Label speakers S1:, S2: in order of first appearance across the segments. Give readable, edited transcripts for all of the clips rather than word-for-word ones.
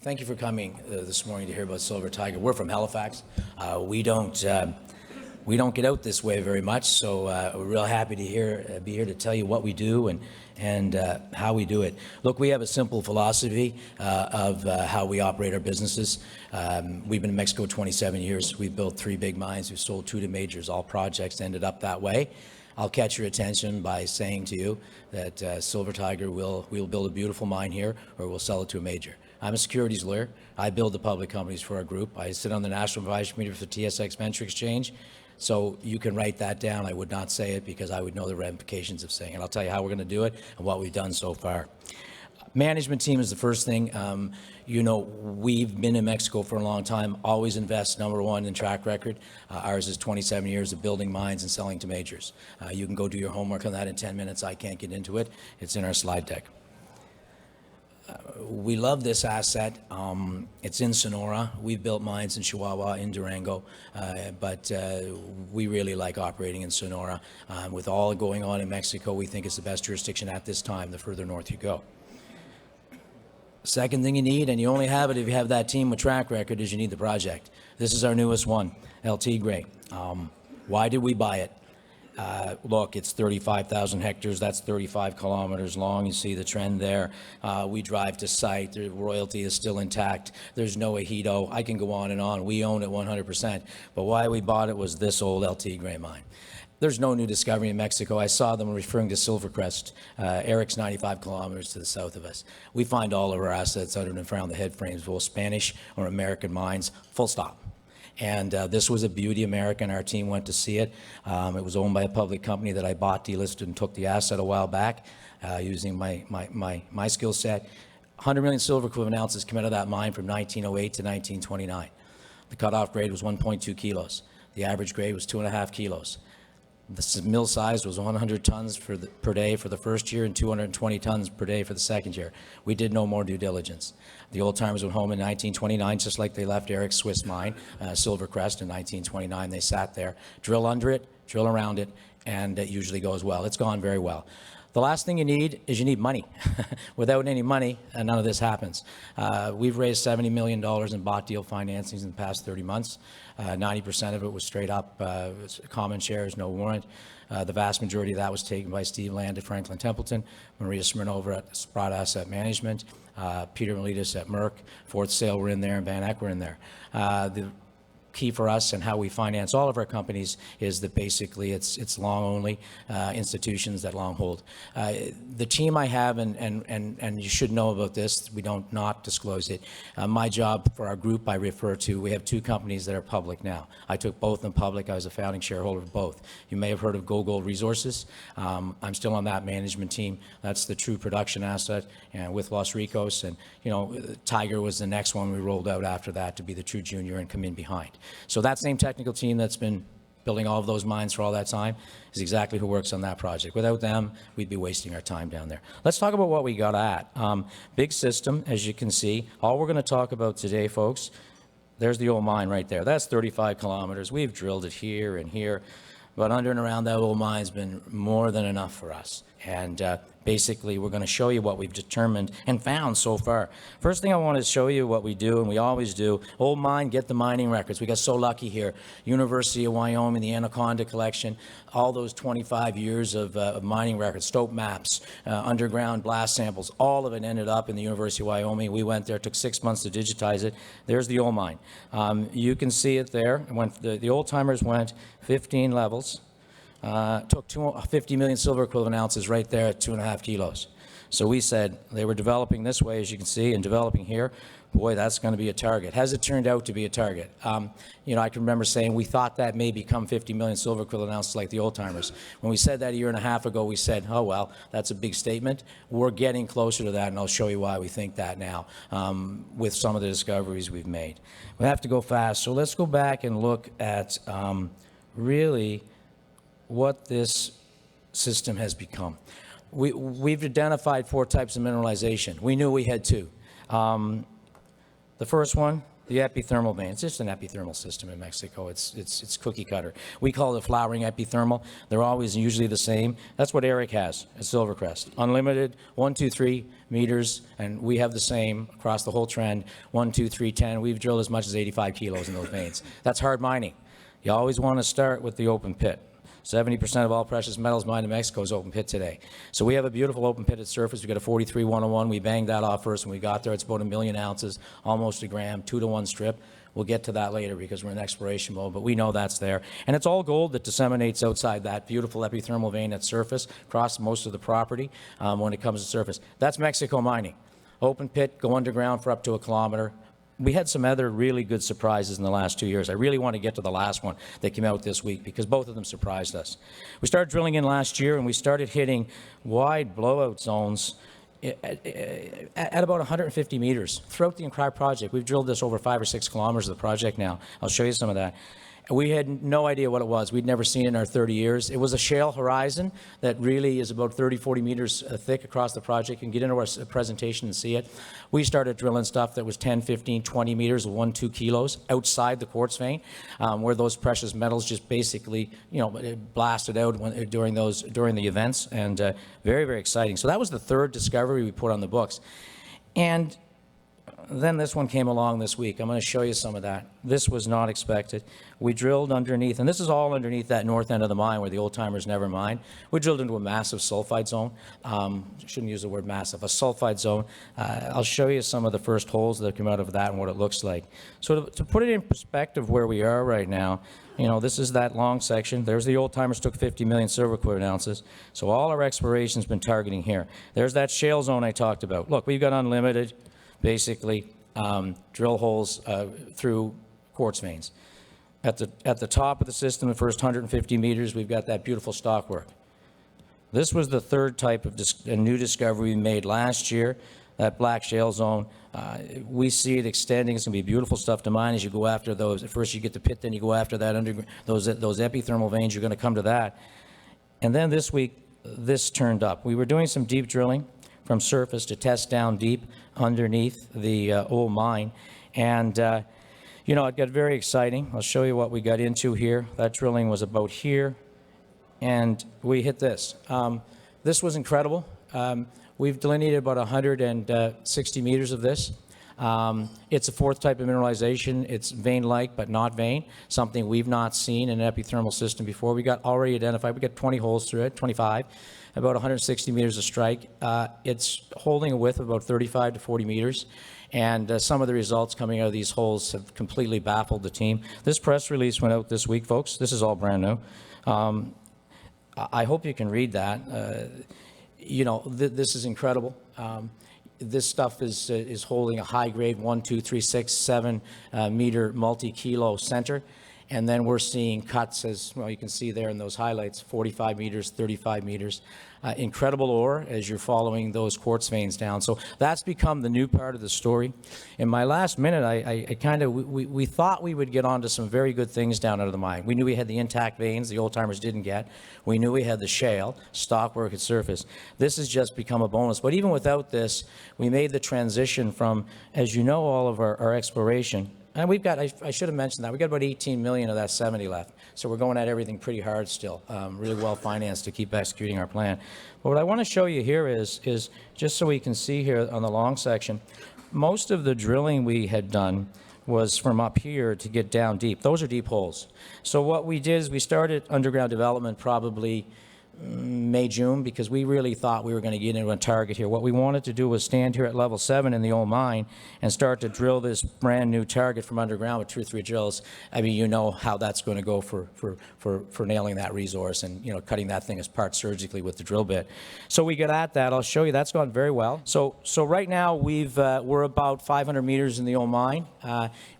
S1: Thank you for coming this morning to hear about Silver Tiger. We're from Halifax. We don't get out this way very much, so we're real happy to be here to tell you what we do and how we do it. Look, we have a simple philosophy of how we operate our businesses. We've been in Mexico 27 years. We've built 3 big mines. We've sold 2 to majors. All projects ended up that way. I'll catch your attention by saying to you that Silver Tiger we'll build a beautiful mine here, or we'll sell it to a major. I'm a securities lawyer. I build the public companies for our group. I sit on the National Advisory Committee for the TSX Venture Exchange. So you can write that down. I would not say it because I would know the ramifications of saying it. I'll tell you how we're going to do it and what we've done so far. Management team is the first thing. You know, we've been in Mexico for a long time, always invest number 1 in track record. Ours is 27 years of building mines and selling to majors. You can go do your homework on that in 10 minutes. I can't get into it. It's in our slide deck. We love this asset. It's in Sonora. We've built mines in Chihuahua, in Durango, but we really like operating in Sonora. With all going on in Mexico, we think it's the best jurisdiction at this time, the further north you go. Second thing you need, and you only have it if you have that team with track record, is you need the project. This is our newest one, El Tigre. Why did we buy it? Look, it's 35,000 hectares. That's 35 kilometers long. You see the trend there. We drive to site. The royalty is still intact. There's no ejido. I can go on and on. We own it 100%. But why we bought it was this old El Tigre mine. There's no new discovery in Mexico. I saw them referring to Silvercrest. Eric's 95 kilometers to the south of us. We find all of our assets out and around the head frames, both Spanish or American mines, full stop. And this was a beauty American. Our team went to see it. It was owned by a public company that I bought, delisted, and took the asset a while back using my skill set. 100 million silver equivalent ounces come out of that mine from 1908 to 1929. The cutoff grade was 1.2 kilos. The average grade was 2.5 kilos. The mill size was 100 tons per day for the first year and 220 tons per day for the second year. We did no more due diligence. The old timers went home in 1929, just like they left Eric's Swiss mine, Silvercrest, in 1929. They sat there, drill under it, drill around it, and it usually goes well. It's gone very well. The last thing you need is you need money. Without any money, none of this happens. We've raised $70 million in bought deal financings in the past 30 months. 90% of it was straight up common shares, no warrant. The vast majority of that was taken by Steve Land at Franklin Templeton, Maria Smirnova at Sprott Asset Management, Peter Miletus at Merck, Fourth Sail were in there, and Van Eck were in there. The key for us and how we finance all of our companies is that basically it's long only institutions that long hold. The team I have, and you should know about this, we don't not disclose it. My job for our group I refer to, we have 2 companies that are public now. I took both of them public. I was a founding shareholder of both. You may have heard of Go Gold Resources. I'm still on that management team. That's the true production asset and with Los Ricos, and you know, Tiger was the next one we rolled out after that to be the true junior and come in behind. So that same technical team that's been building all of those mines for all that time is exactly who works on that project. Without them, we'd be wasting our time down there. Let's talk about what we got at. Big system, as you can see. All we're going to talk about today, folks, there's the old mine right there. That's 35 kilometers. We've drilled it here and here, but under and around that old mine's been more than enough for us. And basically, we're going to show you what we've determined and found so far. First thing I want to show you what we do, and we always do, old mine, get the mining records. We got so lucky here. University of Wyoming, the Anaconda Collection, all those 25 years of mining records, stope maps, underground blast samples, all of it ended up in the University of Wyoming. We went there, took 6 months to digitize it. There's the old mine. You can see it there. When the old timers went 15 levels. Took 50 million silver equivalent ounces right there at 2.5 kilos. So we said they were developing this way, as you can see, and developing here. Boy, that's going to be a target. Has it turned out to be a target? You know, I can remember saying we thought that may become 50 million silver equivalent ounces like the old timers. When we said that a year and a half ago, we said, oh, well, that's a big statement. We're getting closer to that, and I'll show you why we think that now with some of the discoveries we've made. We have to go fast, so let's go back and look at really what this system has become. We've identified 4 types of mineralization. We knew we had 2. The first one, the epithermal vein. It's just an epithermal system in Mexico. It's cookie cutter. We call it flowering epithermal. They're always usually the same. That's what Eric has at Silvercrest. Unlimited, 1, 2, 3 meters, and we have the same across the whole trend, 1, 2, 3, 10. We've drilled as much as 85 kilos in those veins. That's hard mining. You always want to start with the open pit. 70% of all precious metals mined in Mexico is open pit today. So we have a beautiful open pit at surface. We got a 43-101. We banged that off first when we got there. It's about 1 million ounces, almost a gram, 2-to-1 strip. We'll get to that later because we're in exploration mode, but we know that's there. And it's all gold that disseminates outside that beautiful epithermal vein at surface, across most of the property when it comes to surface. That's Mexico mining. Open pit, go underground for up to 1 kilometer. We had some other really good surprises in the last 2 years. I really want to get to the last one that came out this week because both of them surprised us. We started drilling in last year and we started hitting wide blowout zones at about 150 meters throughout the entire project. We've drilled this over 5 or 6 kilometers of the project now. I'll show you some of that. We had no idea what it was. We'd never seen it in our 30 years. It was a shale horizon that really is about 30, 40 meters thick across the project. You can get into our presentation and see it. We started drilling stuff that was 10, 15, 20 meters, 1, 2 kilos outside the quartz vein, where those precious metals just basically, blasted out during the events, and very, very exciting. So that was the third discovery we put on the books. And then this one came along this week. I'm going to show you some of that. This was not expected. We drilled underneath, and this is all underneath that north end of the mine where the old-timers never mined. We drilled into a massive sulfide zone. Shouldn't use the word massive, a sulfide zone. I'll show you some of the first holes that come out of that and what it looks like. So to put it in perspective where we are right now, this is that long section. There's the old-timers took 50 million silver equivalent ounces. So all our exploration's been targeting here. There's that shale zone I talked about. Look, we've got unlimited, basically, drill holes through quartz veins. At the top of the system, the first 150 meters, we've got that beautiful stockwork. This was the third type of a new discovery we made last year, that black shale zone. We see it extending. It's going to be beautiful stuff to mine as you go after those. At first you get the pit, then you go after that those epithermal veins. You're going to come to that. And then this week, this turned up. We were doing some deep drilling from surface to test down deep underneath the old mine. And, it got very exciting. I'll show you what we got into here. That drilling was about here, and we hit this. This was incredible. We've delineated about 160 meters of this. It's a fourth type of mineralization. It's vein-like, but not vein, something we've not seen in an epithermal system before. We got already identified. We got 20 holes through it, 25. About 160 meters of strike. It's holding a width of about 35 to 40 meters, and some of the results coming out of these holes have completely baffled the team. This press release went out this week, folks. This is all brand new. I hope you can read that. This is incredible. This stuff is holding a high-grade 1, 2, 3, 6, 7 meter multi-kilo center. And then we're seeing cuts, as well, you can see there in those highlights, 45 meters, 35 meters. Incredible ore as you're following those quartz veins down. So that's become the new part of the story. In my last minute, we thought we would get onto some very good things down out of the mine. We knew we had the intact veins the old-timers didn't get. We knew we had the shale, stockwork at surface. This has just become a bonus. But even without this, we made the transition from, as you know, all of our exploration. And we've got, I should have mentioned that, we've got about 18 million of that 70 left. So we're going at everything pretty hard still, really well financed to keep executing our plan. But what I want to show you here is just so we can see here on the long section, most of the drilling we had done was from up here to get down deep. Those are deep holes. So what we did is we started underground development probably May, June, because we really thought we were going to get into a target here. What we wanted to do was stand here at level 7 in the old mine and start to drill this brand new target from underground with 2 or 3 drills. I mean, you know how that's going to go for nailing that resource and, cutting that thing apart surgically with the drill bit. So we get at that. I'll show you. That's gone very well. So right now we're about 500 meters in the old mine.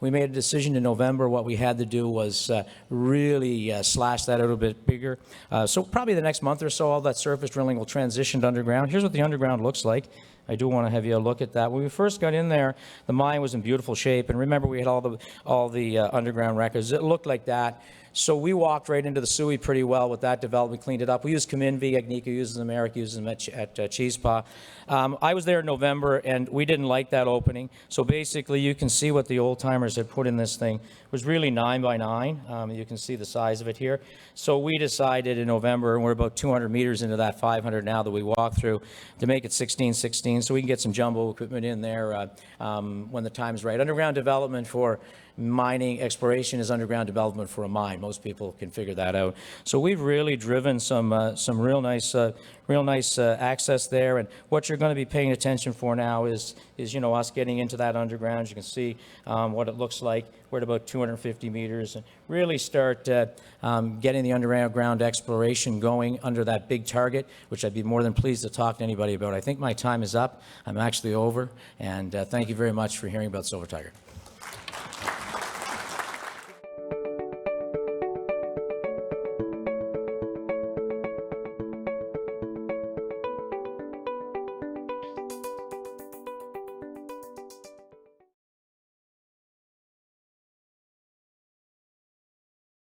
S1: We made a decision in November. What we had to do was really slash that a little bit bigger. So probably the next month or so, all that surface drilling will transition to underground. Here's what the underground looks like. I do want to have you look at that. When we first got in there, the mine was in beautiful shape, and remember we had all the underground records. It looked like that. So we walked right into the SUI pretty well with that development, cleaned it up. We used Cominvi, Agnica uses them, Eric uses them at Cheese Paw. I was there in November, and we didn't like that opening. So basically, you can see what the old timers had put in this thing. It was really 9 by 9. You can see the size of it here. So we decided in November, and we're about 200 meters into that 500 now that we walk through, to make it 16-16, so we can get some jumbo equipment in there when the time's right. Underground development for mining exploration is underground development for a mine. Most people can figure that out. So we've really driven some real nice access there. And what you're going to be paying attention for now is us getting into that underground. You can see what it looks like. We're at about 250 meters, and really start getting the underground exploration going under that big target, which I'd be more than pleased to talk to anybody about. I think my time is up. I'm actually over, and thank you very much for hearing about Silver Tiger.